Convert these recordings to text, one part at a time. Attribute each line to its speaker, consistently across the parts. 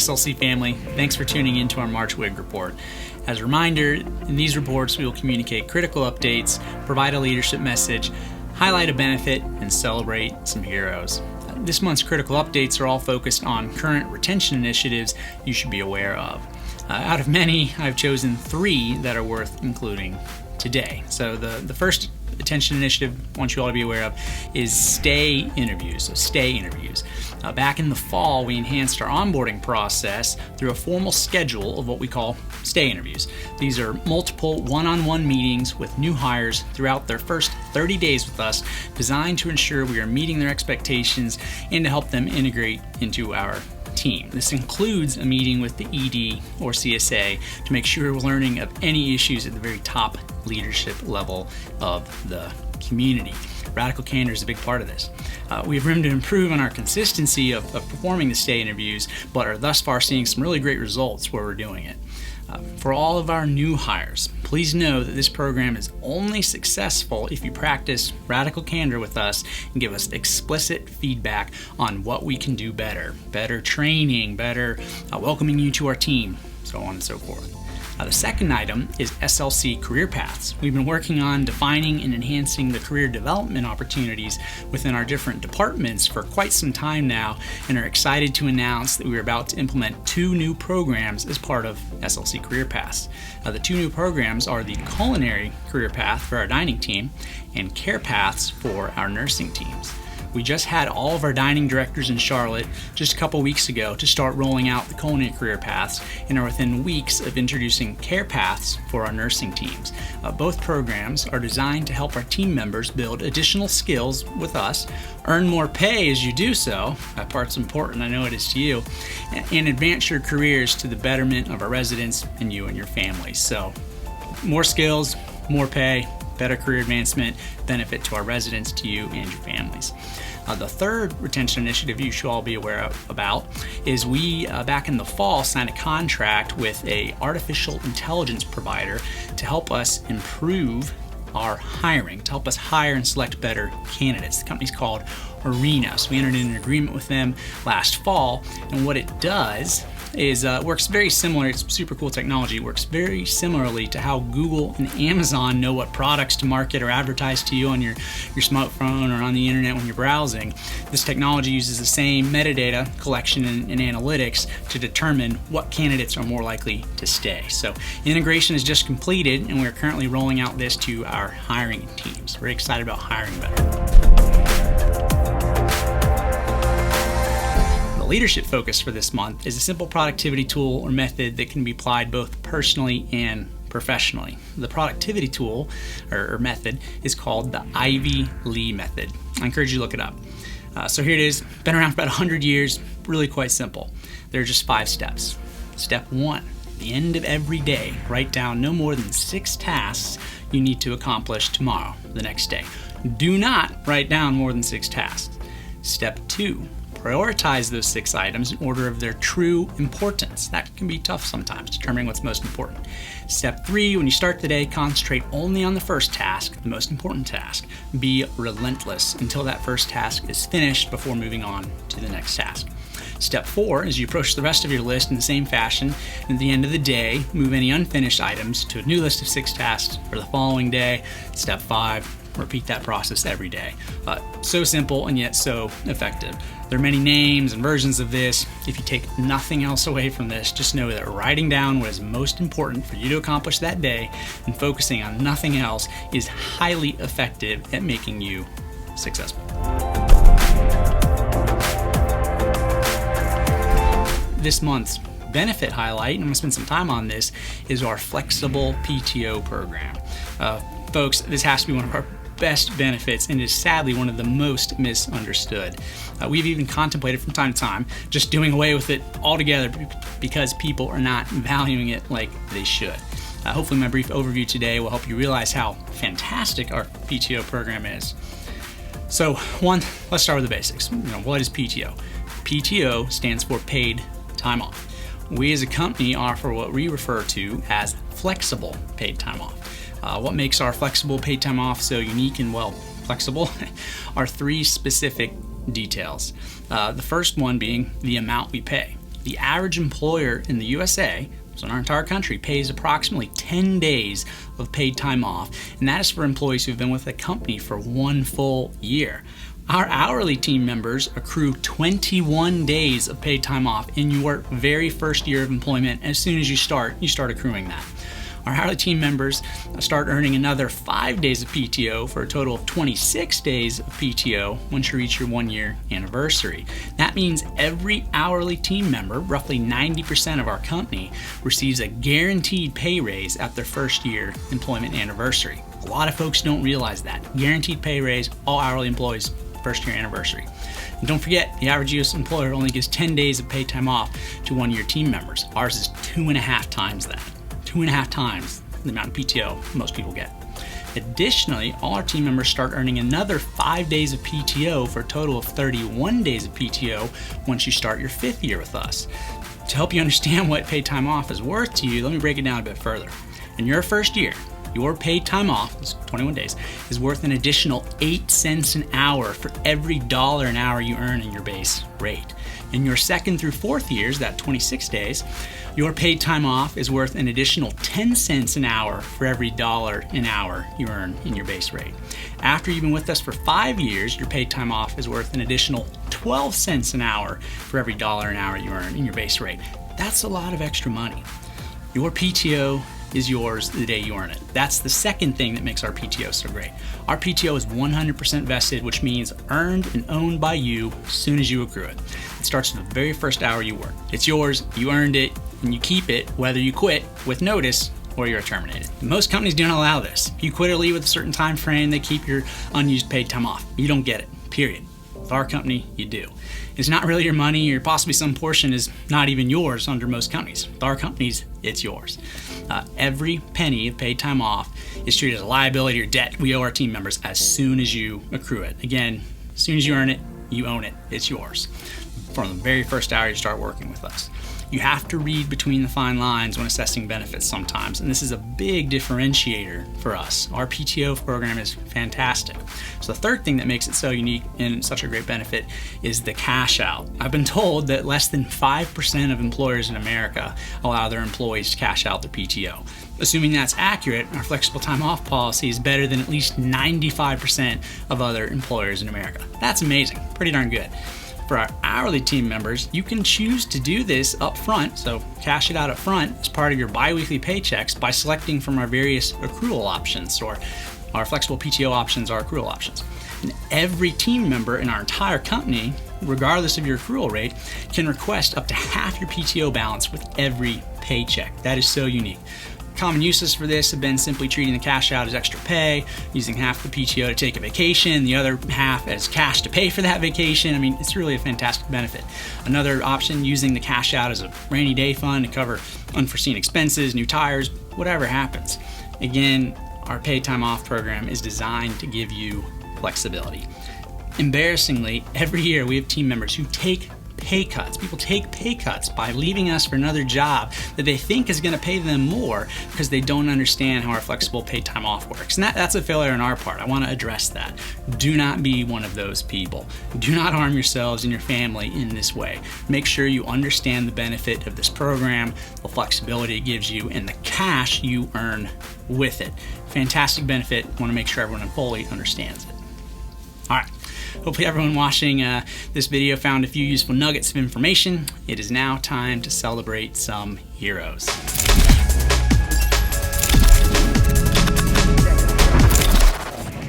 Speaker 1: SLC family, thanks for tuning in to our March WIG report. As a reminder, in these reports we will communicate critical updates, provide a leadership message, highlight a benefit, and celebrate some heroes. This month's critical updates are all focused on current retention initiatives you should be aware of. Out of many, I've chosen 3 that are worth including today. So the first retention initiative I want you all to be aware of is stay interviews. So stay interviews. Back in the fall, we enhanced our onboarding process through a formal schedule of what we call stay interviews. These are multiple one-on-one meetings with new hires throughout their first 30 days with us, designed to ensure we are meeting their expectations and to help them integrate into our team. This includes a meeting with the ED or CSA to make sure we're learning of any issues at the very top leadership level of the community. Radical candor is a big part of this. We have room to improve on our consistency of performing the stay interviews, but are thus far seeing some really great results where we're doing it. For all of our new hires, please know that this program is only successful if you practice radical candor with us and give us explicit feedback on what we can do better training, better welcoming you to our team, so on and so forth. The second item is SLC career paths. We've been working on defining and enhancing the career development opportunities within our different departments for quite some time now, and are excited to announce that we're about to implement 2 new programs as part of SLC career paths. The 2 new programs are the culinary career path for our dining team and care paths for our nursing teams. We just had all of our dining directors in Charlotte just a couple weeks ago to start rolling out the culinary career paths, and are within weeks of introducing care paths for our nursing teams. Both programs are designed to help our team members build additional skills with us, earn more pay as you do so, that part's important, I know it is to you, and advance your careers to the betterment of our residents and you and your families. So more skills, more pay, better career advancement, benefit to our residents, to you and your families. The third retention initiative you should all be aware about is we, back in the fall, signed a contract with an artificial intelligence provider to help us improve our hiring, to help us hire and select better candidates. The company's called Arena. So we entered in an agreement with them last fall, and what it does is works very similar. It's super cool technology. It works very similarly to how Google and Amazon know what products to market or advertise to you on your smartphone or on the internet when you're browsing. This technology uses the same metadata collection and analytics to determine what candidates are more likely to stay. So integration is just completed, and we're currently rolling out this to our hiring teams. We're excited about hiring better. Leadership focus for this month is a simple productivity tool or method that can be applied both personally and professionally. The productivity tool or method is called the Ivy Lee method. I encourage you to look it up. So here it is, been around for about 100 years, really quite simple. There are just 5 steps. Step 1, at the end of every day, write down no more than 6 tasks you need to accomplish tomorrow, the next day. Do not write down more than 6 tasks. Step 2, prioritize those 6 items in order of their true importance. That can be tough sometimes, determining what's most important. Step 3, when you start the day, concentrate only on the first task, the most important task. Be relentless until that first task is finished before moving on to the next task. Step 4, as you approach the rest of your list in the same fashion, and at the end of the day, move any unfinished items to a new list of 6 tasks for the following day. Step 5, repeat that process every day. So simple and yet so effective. There are many names and versions of this. If you take nothing else away from this, just know that writing down what is most important for you to accomplish that day and focusing on nothing else is highly effective at making you successful. This month's benefit highlight, and I'm going to spend some time on this, is our flexible PTO program. Folks, this has to be one of our best benefits and is sadly one of the most misunderstood. We've even contemplated from time to time just doing away with it altogether because people are not valuing it like they should. Hopefully my brief overview today will help you realize how fantastic our PTO program is. So let's start with the basics. What is PTO? PTO stands for paid time off. We as a company offer what we refer to as flexible paid time off. What makes our flexible paid time off so unique and flexible are 3 specific details. The first one being the amount we pay. The average employer in the USA, so in our entire country, pays approximately 10 days of paid time off, and that is for employees who have been with the company for 1 full year. Our hourly team members accrue 21 days of paid time off in your very first year of employment. As soon as you start accruing that. Our hourly team members start earning another 5 days of PTO for a total of 26 days of PTO once you reach your 1-year anniversary. That means every hourly team member, roughly 90% of our company, receives a guaranteed pay raise at their first year employment anniversary. A lot of folks don't realize that. Guaranteed pay raise, all hourly employees, first year anniversary. And don't forget, the average US employer only gives 10 days of paid time off to 1-year team members. Ours is 2.5 times that. 2.5 times the amount of PTO most people get. Additionally, all our team members start earning another 5 days of PTO for a total of 31 days of PTO once you start your 5th year with us. To help you understand what paid time off is worth to you, let me break it down a bit further. In your first year, your paid time off, it's 21 days, is worth an additional 8 cents an hour for every $1 an hour you earn in your base rate. In your 2nd through 4th years, that 26 days, your paid time off is worth an additional 10 cents an hour for every $1 an hour you earn in your base rate. After you've been with us for 5 years, your paid time off is worth an additional 12 cents an hour for every $1 an hour you earn in your base rate. That's a lot of extra money. Your PTO is yours the day you earn it. That's the second thing that makes our PTO so great. Our PTO is 100% vested, which means earned and owned by you as soon as you accrue it. It starts with the very first hour you work. It's yours, you earned it, and you keep it whether you quit with notice or you're terminated. Most companies don't allow this. If you quit or leave with a certain time frame, they keep your unused paid time off. You don't get it, period. With our company, you do. It's not really your money, or possibly some portion is not even yours under most companies. With our companies, it's yours. Every penny of paid time off is treated as a liability or debt we owe our team members as soon as you accrue it. Again, as soon as you earn it, you own it. It's yours. From the very first hour you start working with us. You have to read between the fine lines when assessing benefits sometimes, and this is a big differentiator for us. Our PTO program is fantastic. So the third thing that makes it so unique and such a great benefit is the cash out. I've been told that less than 5% of employers in America allow their employees to cash out their PTO. Assuming that's accurate, our flexible time off policy is better than at least 95% of other employers in America. That's amazing, pretty darn good. For our hourly team members, you can choose to do this up front, so cash it out up front as part of your biweekly paychecks by selecting from our various accrual options, or our flexible PTO options are accrual options. And every team member in our entire company, regardless of your accrual rate, can request up to half your PTO balance with every paycheck. That is so unique. Common uses for this have been simply treating the cash out as extra pay, using half the PTO to take a vacation, the other half as cash to pay for that vacation. I mean, it's really a fantastic benefit. Another option, using the cash out as a rainy day fund to cover unforeseen expenses, new tires, whatever happens. Again, our paid time off program is designed to give you flexibility. Embarrassingly, every year we have team members who take pay cuts. People take pay cuts by leaving us for another job that they think is going to pay them more because they don't understand how our flexible paid time off works. And that's a failure on our part. I want to address that. Do not be one of those people. Do not harm yourselves and your family in this way. Make sure you understand the benefit of this program, the flexibility it gives you, and the cash you earn with it. Fantastic benefit. I want to make sure everyone fully understands it. All right. Hopefully everyone watching this video found a few useful nuggets of information. It is now time to celebrate some heroes.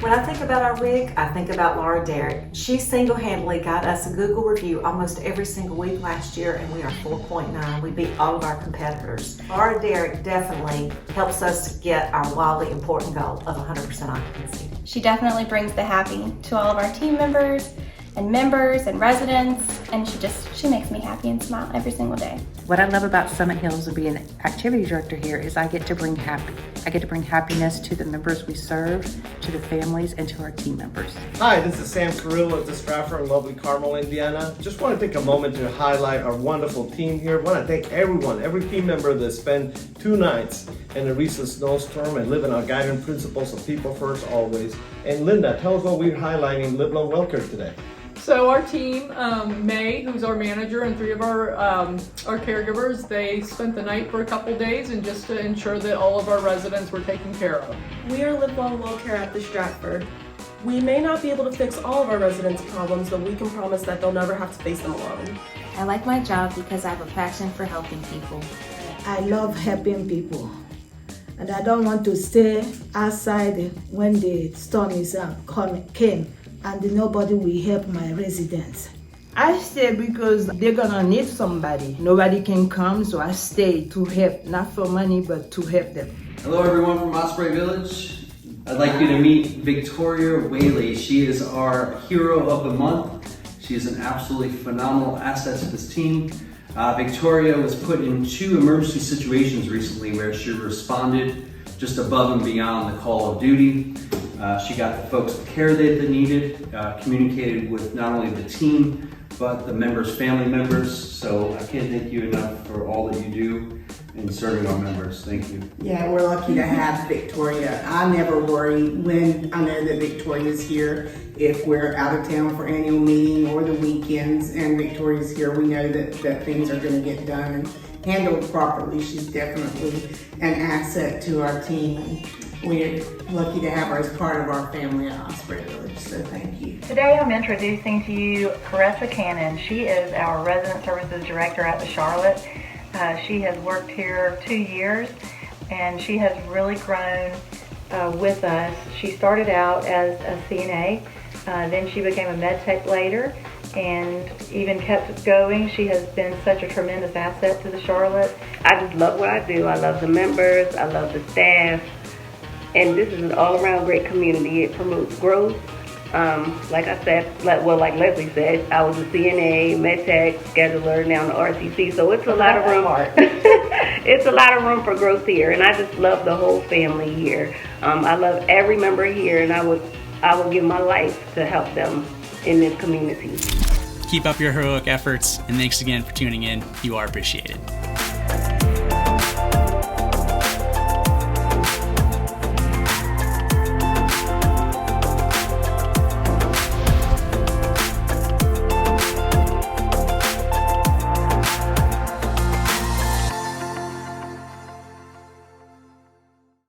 Speaker 2: When I think about our WIG, I think about Laura Derrick. She single-handedly got us a Google review almost every single week last year, and we are 4.9. We beat all of our competitors. Laura Derrick definitely helps us get our wildly important goal of 100% occupancy.
Speaker 3: She definitely brings the happy to all of our team members and residents, and she makes me happy and smile every single day.
Speaker 4: What I love about Summit Hills and being activity director here is I get to bring happiness to the members we serve, to the families, and to our team members.
Speaker 5: Hi, this is Sam Carrillo at the Stratford in lovely Carmel, Indiana. Just want to take a moment to highlight our wonderful team here. I want to thank everyone, every team member that spent 2 nights in a recent snowstorm and live in our guiding principles of people first always. And Linda, tell us what we're highlighting Live Long Welcare today.
Speaker 6: So our team, May, who's our manager, and 3 of our caregivers, they spent the night for a couple days and just to ensure that all of our residents were taken care of.
Speaker 7: We are Live Long Well Care at the Stratford. We may not be able to fix all of our residents' problems, but we can promise that they'll never have to face them alone.
Speaker 8: I like my job because I have a passion for helping people.
Speaker 9: I love helping people, and I don't want to stay outside when the storm is came and nobody will help my residents.
Speaker 10: I stay because they're gonna need somebody. Nobody can come, so I stay to help, not for money, but to help them.
Speaker 11: Hello everyone from Osprey Village. I'd like you to meet Victoria Whaley. She is our hero of the month. She is an absolutely phenomenal asset to this team. Victoria was put in 2 emergency situations recently where she responded just above and beyond the call of duty. She got the folks the care they needed, communicated with not only the team, but the members' family members. So I can't thank you enough for all that you do in serving our members. Thank you.
Speaker 12: Yeah, we're lucky to have Victoria. I never worry when I know that Victoria's here. If we're out of town for annual meeting or the weekends and Victoria's here, we know that things are going to get done and handled properly. She's definitely an asset to our team, and we're lucky to have her as part of our family at Osprey Village, so thank you.
Speaker 13: Today I'm introducing to you Caressa Cannon. She is our Resident Services Director at the Charlotte. She has worked here 2 years, and she has really grown with us. She started out as a CNA, then she became a med tech later, and even kept going. She has been such a tremendous asset to the Charlotte.
Speaker 14: I just love what I do. I love the members, I love the staff, and this is an all-around great community. It promotes growth. Like I said, like Leslie said, I was a CNA, med tech, scheduler, now the RCC, so it's a lot of room. It's a lot of room for growth here, and I just love the whole family here. I love every member here, and I will give my life to help them in this community.
Speaker 1: Keep up your heroic efforts, and thanks again for tuning in. You are appreciated.